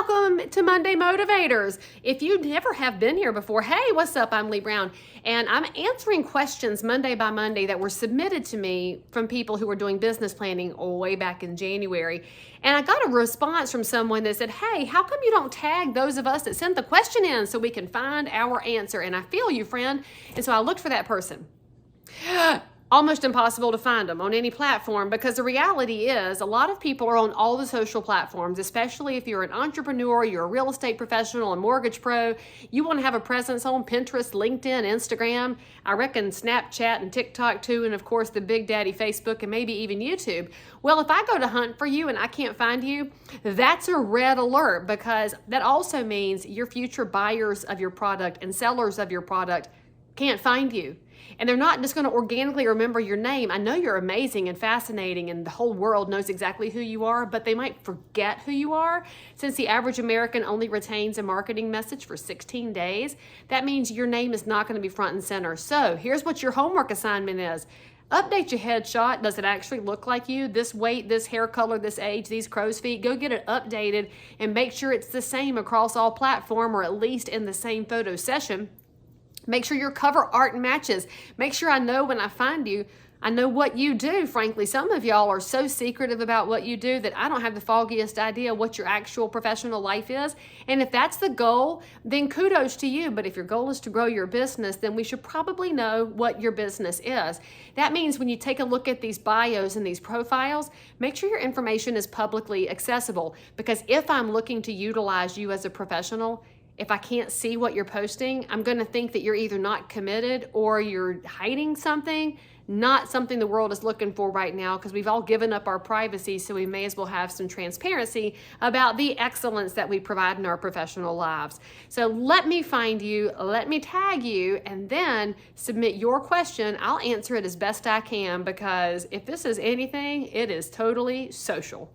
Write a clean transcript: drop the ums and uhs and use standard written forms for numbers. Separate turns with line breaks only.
welcome to Monday Motivators. If you never have been here before, hey, what's up? I'm Leigh Brown, and I'm answering questions Monday by Monday that were submitted to me from people who were doing business planning way back in January. And I got a response from someone that said, hey, how come you don't tag those of us that sent the question in so we can find our answer? And I feel you, friend. And so I looked for that person. Almost impossible to find them on any platform, because the reality is a lot of people are on all the social platforms, especially if you're an entrepreneur, you're a real estate professional, a mortgage pro. You want to have a presence on Pinterest, LinkedIn, Instagram, I reckon Snapchat and TikTok too, and of course the big daddy Facebook and maybe even YouTube. Well, if I go to hunt for you and I can't find you, that's a red alert, because that also means your future buyers of your product and sellers of your product can't find you. And they're not just going to organically remember your name. I know you're amazing and fascinating and the whole world knows exactly who you are, but they might forget who you are. Since the average American only retains a marketing message for 16 days, that means your name is not going to be front and center. So here's what your homework assignment is. Update your headshot. Does it actually look like you? This weight, this hair color, this age, these crow's feet. Go get it updated and make sure it's the same across all platforms, or at least in the same photo session. Make sure your cover art matches. Make sure I know when I find you, I know what you do. Frankly, some of y'all are so secretive about what you do that I don't have the foggiest idea what your actual professional life is. And if that's the goal, then kudos to you. But if your goal is to grow your business, then we should probably know what your business is. That means when you take a look at these bios and these profiles, make sure your information is publicly accessible. Because if I'm looking to utilize you as a professional, if I can't see what you're posting, I'm going to think that you're either not committed or you're hiding something, not something the world is looking for right now, because we've all given up our privacy, so we may as well have some transparency about the excellence that we provide in our professional lives. So let me find you, let me tag you, and then submit your question. I'll answer it as best I can, because if this is anything, it is totally social.